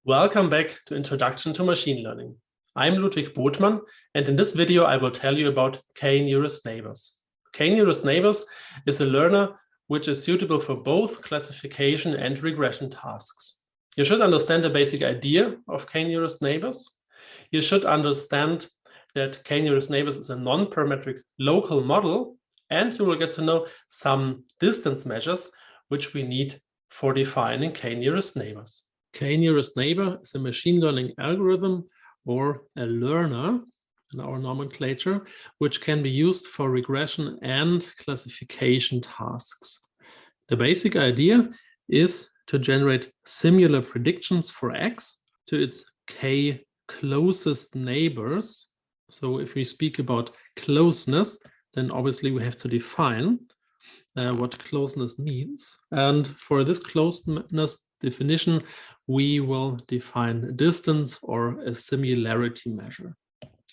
Welcome back to Introduction to Machine Learning. I'm Ludwig Botmann, and in this video I will tell you about k-nearest neighbors. K-nearest neighbors is a learner which is suitable for both classification and regression tasks. You should understand the basic idea of k-nearest neighbors. You should understand that k-nearest neighbors is a non-parametric local model, and you will get to know some distance measures which we need for defining k-nearest neighbors. K-nearest neighbor is a machine learning algorithm or a learner in our nomenclature, which can be used for regression and classification tasks. The basic idea is to generate similar predictions for X to its K closest neighbors. So if we speak about closeness, then obviously we have to define what closeness means. And for this closeness definition, we will define a distance or a similarity measure.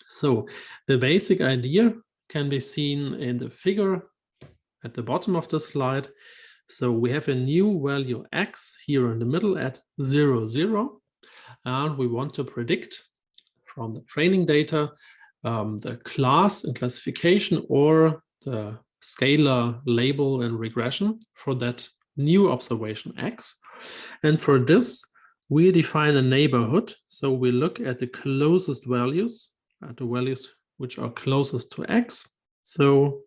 So the basic idea can be seen in the figure at the bottom of the slide. So we have a new value X here in the middle at 0, 0. And we want to predict from the training data the class and classification or the scalar label and regression for that new observation X. And for this, we define a neighborhood. So we look at the closest values, at the values which are closest to X. So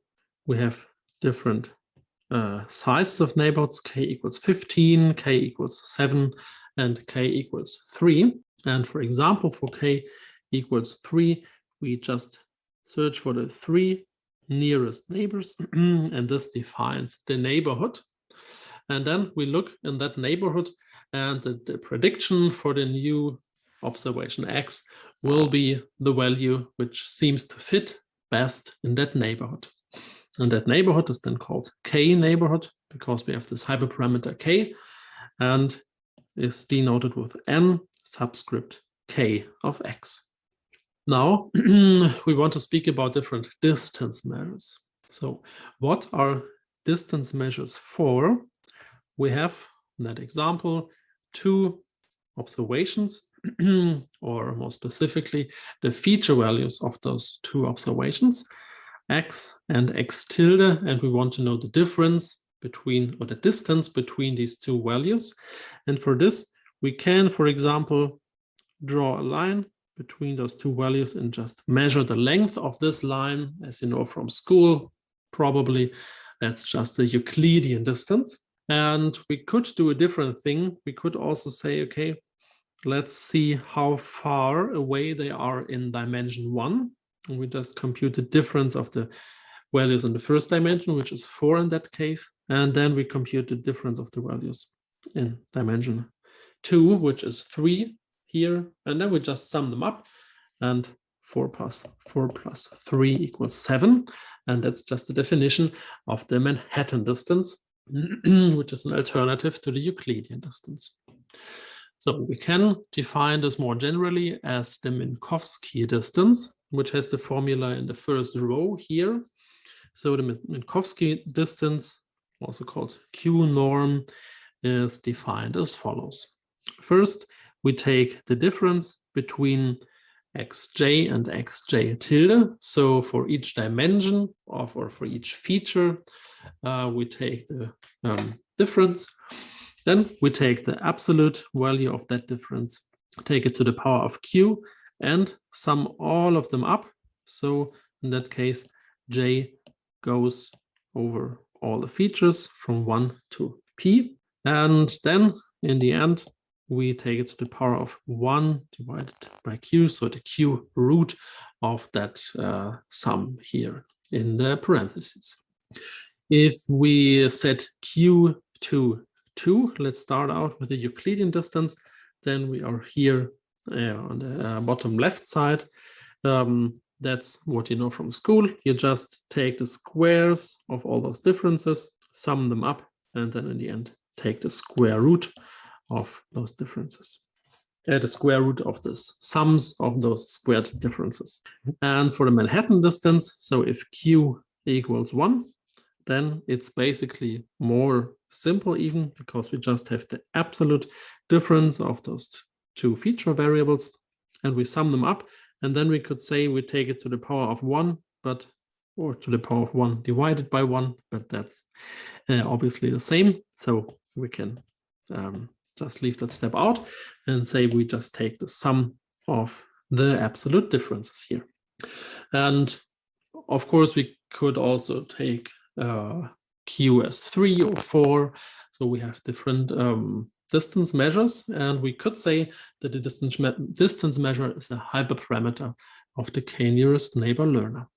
we have different sizes of neighborhoods, k equals 15, k equals 7, and k equals 3. And for example, for k equals 3, we just search for the 3 nearest neighbors, and this defines the neighborhood. And then we look in that neighborhood, and the prediction for the new observation X will be the value which seems to fit best in that neighborhood. And that neighborhood is then called K neighborhood because we have this hyperparameter K and is denoted with n subscript K of X. Now, we want to speak about different distance measures. So what are distance measures for? We have, in that example, two observations, or more specifically, the feature values of those two observations, X and X tilde, and we want to know the difference between, or the distance between these two values. And for this, we can, for example, draw a line between those two values and just measure the length of this line. As you know from school, probably that's just a Euclidean distance. And we could do a different thing. We could also say, okay, let's see how far away they are in dimension 1. And we just compute the difference of the values in the first dimension, which is 4 in that case. And then we compute the difference of the values in dimension 2, which is 3. Here, and then we just sum them up, and 4 plus 3 equals 7, and that's just the definition of the Manhattan distance, which is an alternative to the Euclidean distance. So we can define this more generally as the Minkowski distance, which has the formula in the first row here. So the Minkowski distance, also called Q norm, is defined as follows. First, we take the difference between xj and xj tilde. So for each dimension or for each feature, we take the difference. Then we take the absolute value of that difference, take it to the power of q, and sum all of them up. So in that case, j goes over all the features from 1 to p. And then in the end, we take it to the power of 1 divided by q, so the q root of that sum here in the parentheses. If we set q to 2, let's start out with the Euclidean distance, then we are here on the bottom left side. That's what you know from school. You just take the squares of all those differences, sum them up, and then in the end, take the square root of those differences, the square root of the sums of those squared differences. And for the Manhattan distance, so if q equals 1, then it's basically more simple even, because we just have the absolute difference of those two feature variables and we sum them up, and then we could say we take it to the power of 1, or to the power of 1 divided by 1, but that's obviously the same. So we can just leave that step out and say we just take the sum of the absolute differences here. And of course, we could also take Q as 3 or 4. So we have different distance measures, and we could say that the distance measure is a hyperparameter of the k-nearest neighbor learner.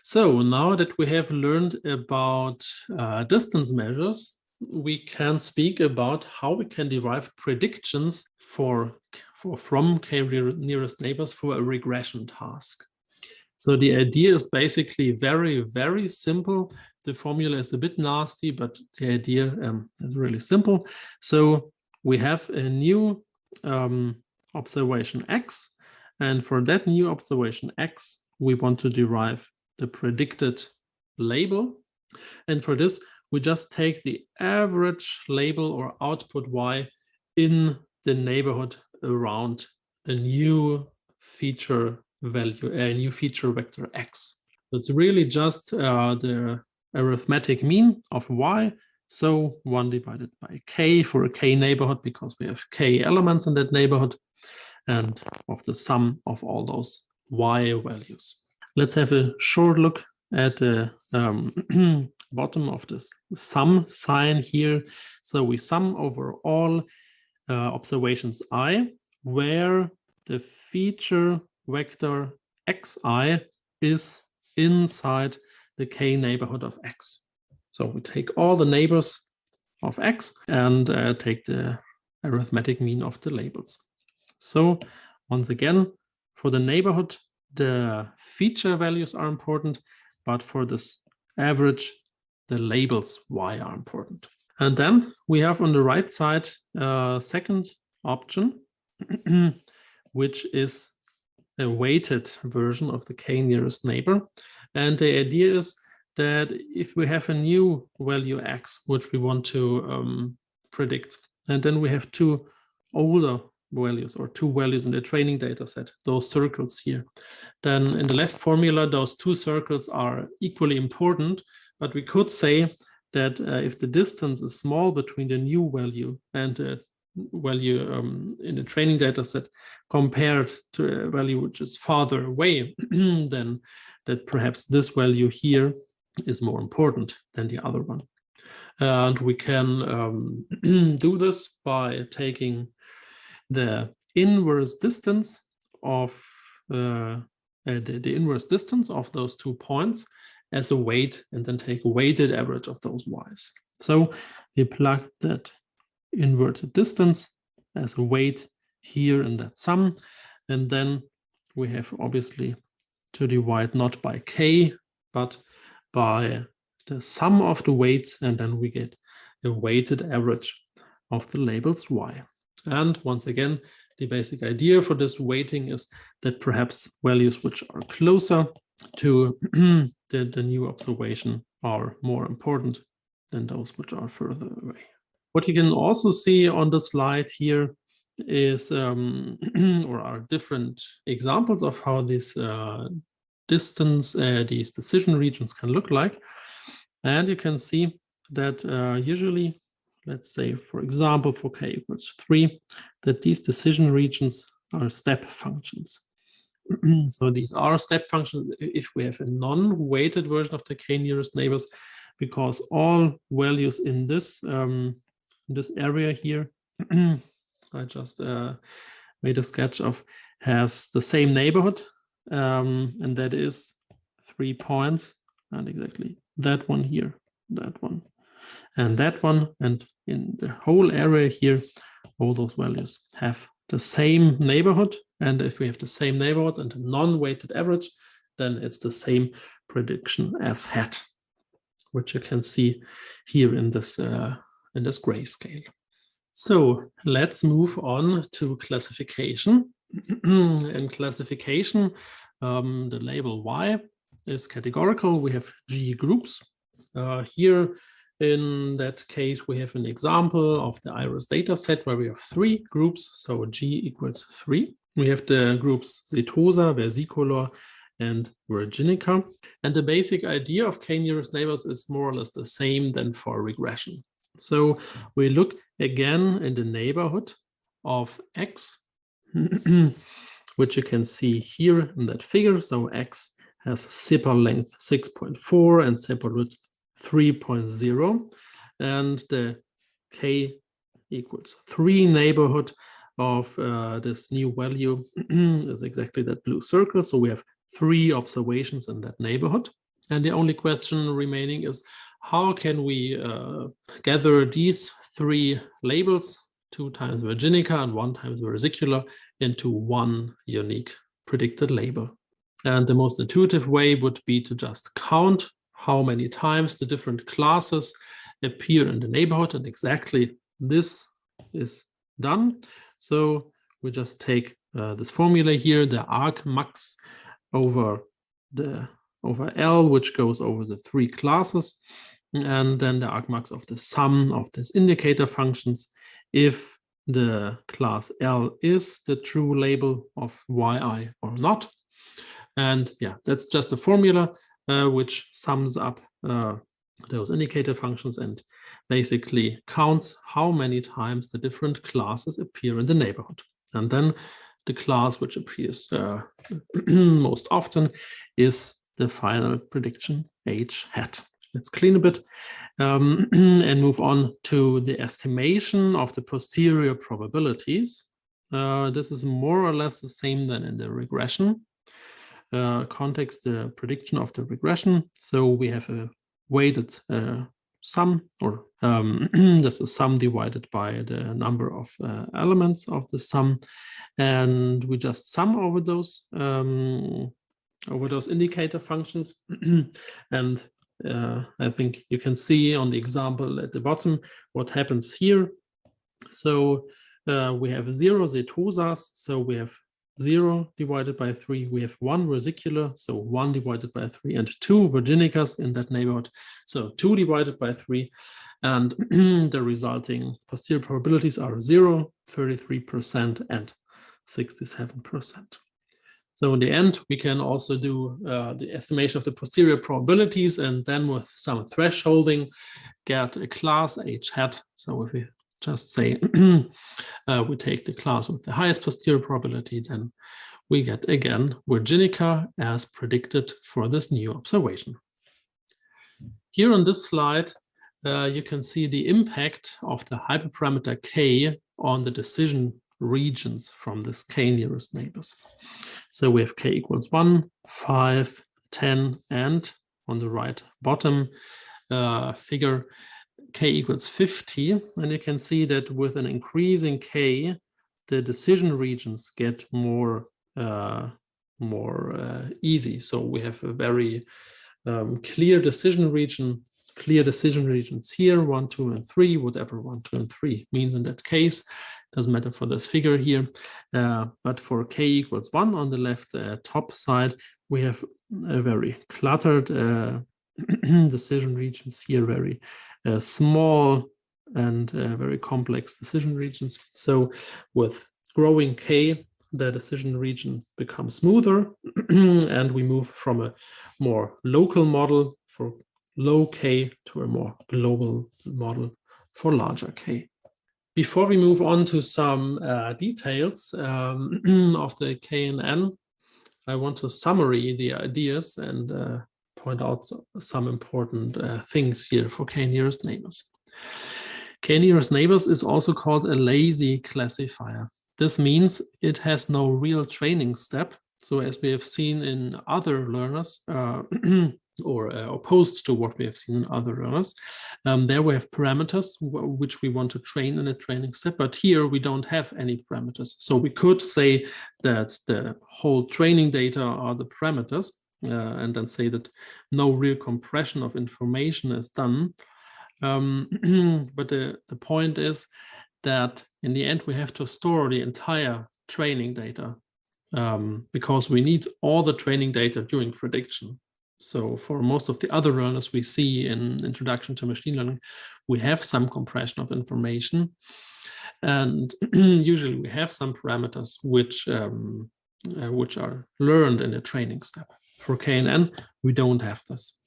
So now that we have learned about distance measures, we can speak about how we can derive predictions from k-nearest neighbors for a regression task. So the idea is basically very, very simple. The formula is a bit nasty, but the idea is really simple. So we have a new observation X, and for that new observation X, we want to derive the predicted label. And for this, we just take the average label or output Y in the neighborhood around the new feature value, a new feature vector X. So it's really just the arithmetic mean of Y. So 1 divided by K for a K neighborhood, because we have K elements in that neighborhood, and of the sum of all those Y values. Let's have a short look at the bottom of this sum sign here. So we sum over all observations I, where the feature vector xi is inside the K neighborhood of X. So we take all the neighbors of X and take the arithmetic mean of the labels. So once again, for the neighborhood, the feature values are important, but for this average, the labels Y are important. And then we have on the right side a second option, which is a weighted version of the K nearest neighbor. And the idea is that if we have a new value X, which we want to predict, and then we have two older values or two values in the training data set, those circles here, then in the left formula, those two circles are equally important, but we could say that if the distance is small between the new value and the value in the training data set compared to a value which is farther away, then that perhaps this value here is more important than the other one. And we can do this by taking the inverse distance of the inverse distance of those 2 points as a weight, and then take a weighted average of those y's. So we plug that inverted distance as a weight here in that sum, and then we have obviously to divide not by k, but by the sum of the weights, and then we get a weighted average of the labels y. And once again, the basic idea for this weighting is that perhaps values which are closer to the new observation are more important than those which are further away. What you can also see on the slide here is, or are different examples of how this distance, these decision regions can look like. And you can see that usually, let's say, for example, for k equals 3, that these decision regions are step functions. So these are step functions if we have a non-weighted version of the k nearest neighbors, because all values in this area here, I just made a sketch of, has the same neighborhood, and that is 3 points, and exactly that one here, that one, and that one, and in the whole area here, all those values have the same neighborhood. And if we have the same neighborhood and a non-weighted average, then it's the same prediction f hat, which you can see here in this grayscale. So let's move on to classification. In classification, the label y is categorical. We have G groups. Here In that case, we have an example of the iris data set where we have 3 groups, so G equals 3. We have the groups setosa, versicolor, and virginica. And the basic idea of k-nearest neighbors is more or less the same than for regression. So we look again in the neighborhood of X, which you can see here in that figure. So X has sepal length 6.4 and sepal width 3.0, and the k equals 3 neighborhood of this new value is exactly that blue circle. So we have 3 observations in that neighborhood. And the only question remaining is, how can we gather these 3 labels, 2 times virginica and 1 times versicolor, into one unique predicted label? And the most intuitive way would be to just count how many times the different classes appear in the neighborhood, and exactly this is done. So we just take this formula here, the argmax over L, which goes over the 3 classes, and then the argmax of the sum of these indicator functions if the class L is the true label of yi or not. And yeah, that's just a formula which sums up those indicator functions and basically counts how many times the different classes appear in the neighborhood. And then the class which appears most often is the final prediction H hat. Let's clean a bit and move on to the estimation of the posterior probabilities. This is more or less the same than in the regression context, the prediction of the regression. So we have a weighted sum, or just a sum divided by the number of elements of the sum, and we just sum over those indicator functions. And I think you can see on the example at the bottom what happens here. So we have 0 setosas, so we have 0 divided by 3, we have 1 versicolor, so 1 divided by 3, and 2 virginicas in that neighborhood, so 2 divided by 3, and the resulting posterior probabilities are 0, 33%, and 67%. So in the end, we can also do the estimation of the posterior probabilities, and then with some thresholding, get a class H hat. So if we just say we take the class with the highest posterior probability, then we get again virginica as predicted for this new observation. Here on this slide, you can see the impact of the hyperparameter k on the decision regions from this k nearest neighbors. So we have k equals 1, 5, 10, and on the right bottom figure, k equals 50, and you can see that with an increasing k, the decision regions get more easy. So we have a very clear decision regions here, 1, 2, and 3, whatever 1, 2, and 3 means in that case. Doesn't matter for this figure here, but for k equals 1 on the left top side, we have a very cluttered decision regions here, very small and very complex decision regions. So with growing k, the decision regions become smoother and we move from a more local model for low k to a more global model for larger k. Before we move on to some details of the kNN, I want to summary the ideas and point out some important things here for k-nearest neighbors. K-nearest neighbors is also called a lazy classifier. This means it has no real training step. So as we have seen in other learners, or opposed to what we have seen in other learners, there we have parameters which we want to train in a training step, but here we don't have any parameters. So we could say that the whole training data are the parameters, and then say that no real compression of information is done. But the point is that in the end, we have to store the entire training data because we need all the training data during prediction. So for most of the other learners we see in Introduction to Machine Learning, we have some compression of information. And usually we have some parameters which are learned in a training step. For kNN, we don't have this.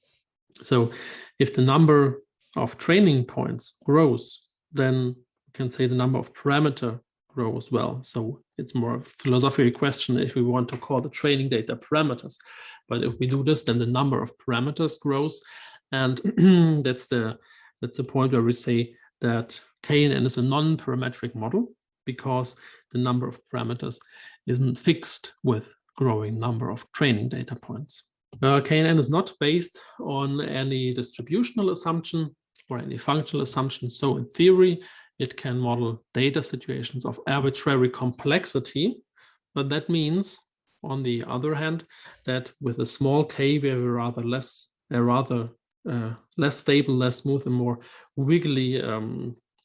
So if the number of training points grows, then we can say the number of parameter grow as well. So it's more a philosophical question if we want to call the training data parameters. But if we do this, then the number of parameters grows. And that's the point where we say that kNN is a non-parametric model because the number of parameters isn't fixed with growing number of training data points. kNN is not based on any distributional assumption or any functional assumption. So in theory, it can model data situations of arbitrary complexity, but that means, on the other hand, that with a small k, we have a rather less stable, less smooth, and more wiggly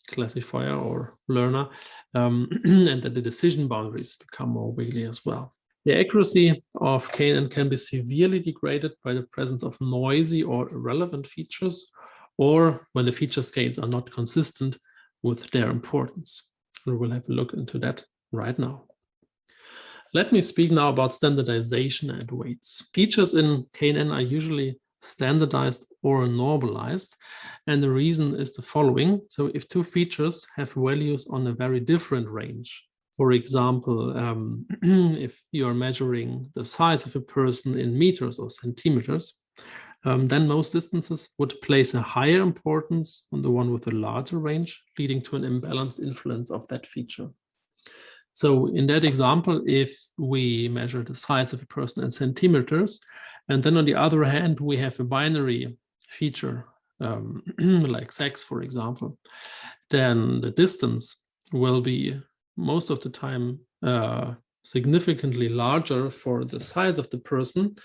classifier or learner, and that the decision boundaries become more wiggly as well. The accuracy of kNN can be severely degraded by the presence of noisy or irrelevant features, or when the feature scales are not consistent with their importance. We will have a look into that right now. Let me speak now about standardization and weights. Features in kNN are usually standardized or normalized, and the reason is the following. So if two features have values on a very different range, for example, if you're measuring the size of a person in meters or centimeters, then most distances would place a higher importance on the one with a larger range, leading to an imbalanced influence of that feature. So in that example, if we measure the size of a person in centimeters, and then on the other hand, we have a binary feature like sex, for example, then the distance will be most of the time significantly larger for the size of the person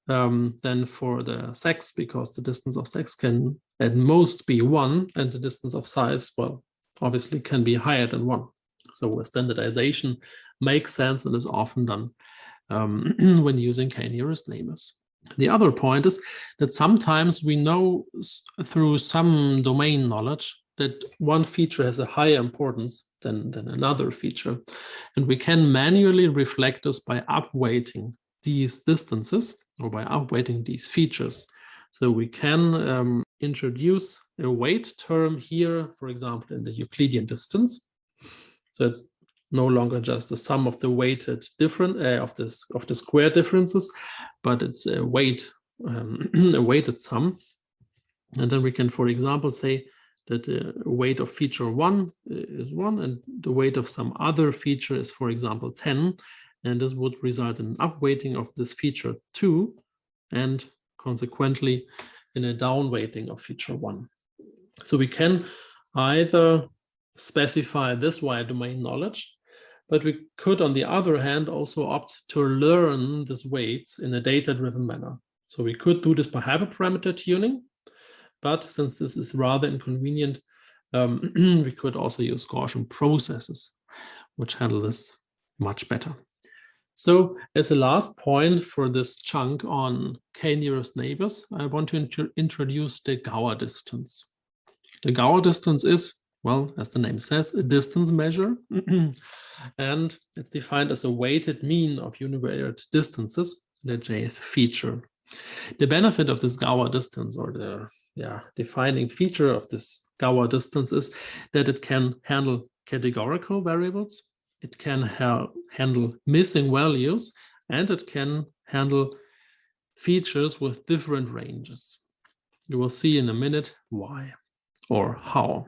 than for the sex, because the distance of sex can at most be 1, and the distance of size, well, obviously can be higher than 1. So a standardization makes sense and is often done when using k-nearest neighbors. The other point is that sometimes we know through some domain knowledge that one feature has a higher importance than another feature. And we can manually reflect this by upweighting these distances or by upweighting these features. So we can introduce a weight term here, for example, in the Euclidean distance. So it's no longer just the sum of the weighted of the square differences, but it's a weighted sum. And then we can, for example, say that the weight of feature 1 is 1, and the weight of some other feature is, for example, 10. And this would result in an upweighting of this feature 2, and consequently in a downweighting of feature 1. So we can either specify this via domain knowledge, but we could, on the other hand, also opt to learn these weights in a data-driven manner. So we could do this by hyperparameter tuning, but since this is rather inconvenient, we could also use Gaussian processes, which handle this much better. So as a last point for this chunk on k-nearest neighbors, I want to introduce the Gower distance. The Gower distance is, well, as the name says, a distance measure, and it's defined as a weighted mean of univariate distances in a jth feature. The benefit of this Gower distance, or the defining feature of this Gower distance, is that it can handle categorical variables, it can handle missing values, and it can handle features with different ranges. You will see in a minute why or how.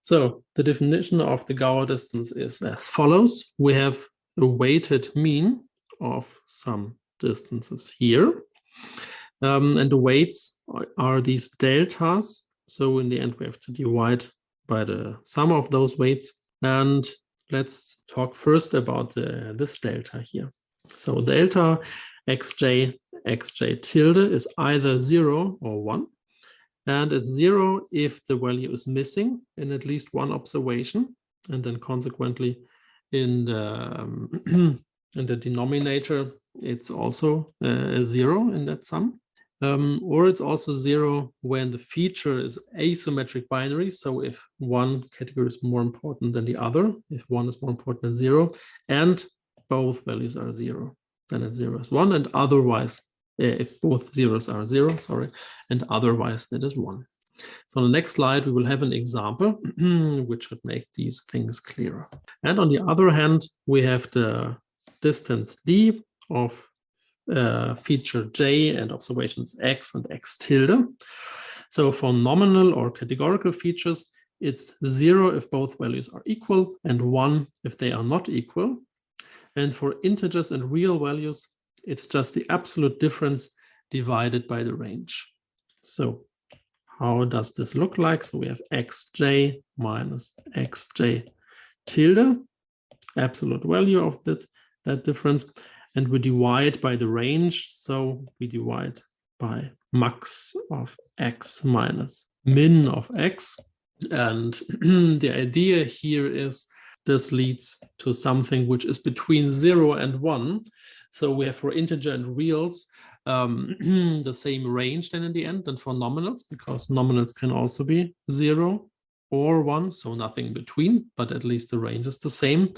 So the definition of the Gower distance is as follows. We have a weighted mean of some distances here. And the weights are these deltas. So in the end, we have to divide by the sum of those weights. And let's talk first about this delta here. So delta xj tilde is either 0 or 1. And it's 0 if the value is missing in at least one observation. And then consequently in the denominator, it's also a 0 in that sum. Or it's also 0 when the feature is asymmetric binary. So if one category is more important than the other, if 1 is more important than 0, and both values are 0, then it's 0 is 1, and otherwise, if both zeros are 0, sorry, and otherwise it is 1. So on the next slide, we will have an example which should make these things clearer. And on the other hand, we have the distance d of feature j and observations x and x tilde. So for nominal or categorical features, it's 0 if both values are equal and 1 if they are not equal. And for integers and real values, it's just the absolute difference divided by the range. So how does this look like? So we have xj minus xj tilde, absolute value of that difference. And we divide by the range, so we divide by max of x minus min of x. And the idea here is this leads to something which is between 0 and 1. So we have for integer and reals the same range then in the end than for nominals, because nominals can also be 0 or 1, so nothing in between, but at least the range is the same.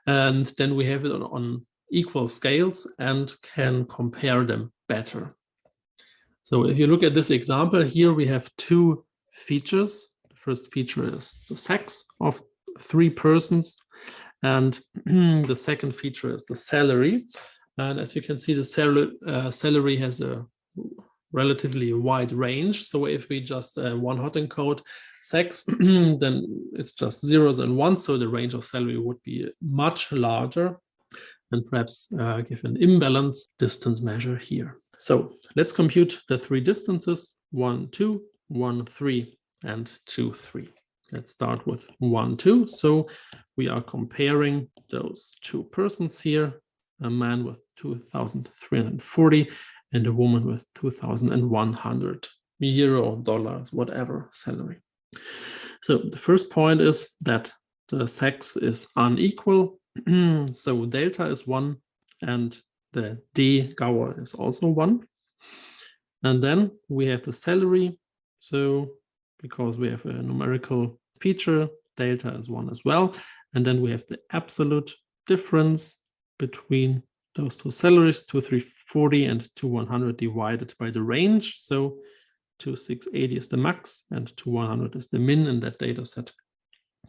And then we have it on equal scales and can compare them better. So if you look at this example here, we have two features. The first feature is the sex of 3 persons, and the second feature is the salary. And as you can see, the salary has a relatively wide range. So if we just one hot encode sex, then it's just zeros and ones. So the range of salary would be much larger, and perhaps give an imbalanced distance measure here. So let's compute the 3 distances, 1, 2, 1, 3, and 2, 3. Let's start with 1, 2. So we are comparing those 2 persons here, a man with 2,340 and a woman with 2,100 euro, dollars, whatever salary. So the first point is that the sex is unequal. So delta is 1 and the D GOWER is also 1. And then we have the salary. So because we have a numerical feature, delta is 1 as well. And then we have the absolute difference between those 2 salaries, 2,340 and 2,100 divided by the range. So 2,680 is the max and 2,100 is the min in that data set.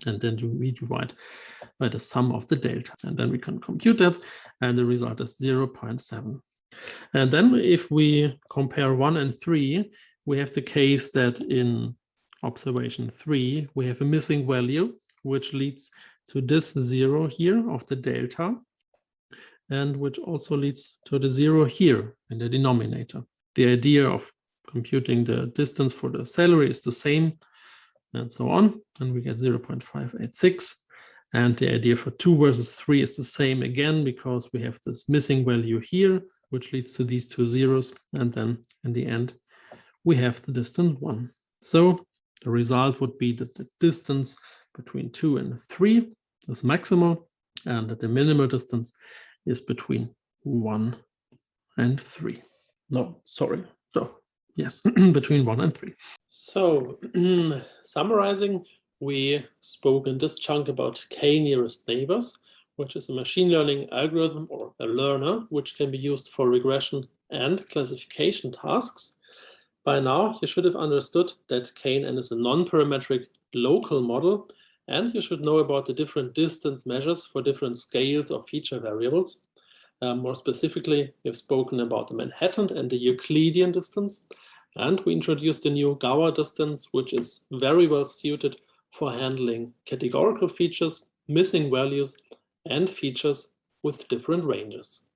And then we divide by the sum of the delta. And then we can compute that, and the result is 0.7. And then if we compare 1 and 3, we have the case that in observation 3, we have a missing value, which leads to this 0 here of the delta, and which also leads to the 0 here in the denominator. The idea of computing the distance for the salary is the same, and so on, and we get 0.586. And the idea for 2 versus 3 is the same again, because we have this missing value here, which leads to these 2 zeros, and then in the end, we have the distance 1. So the result would be that the distance between 2 and 3 is maximal, and that the minimal distance is between 1 and 3. No, sorry. So yes, between 1 and 3. So summarizing, we spoke in this chunk about k-nearest neighbors, which is a machine learning algorithm or a learner, which can be used for regression and classification tasks. By now, you should have understood that kNN is a non-parametric local model, and you should know about the different distance measures for different scales of feature variables. More specifically, we've spoken about the Manhattan and the Euclidean distance, and we introduced a new GOWER distance, which is very well suited for handling categorical features, missing values, and features with different ranges.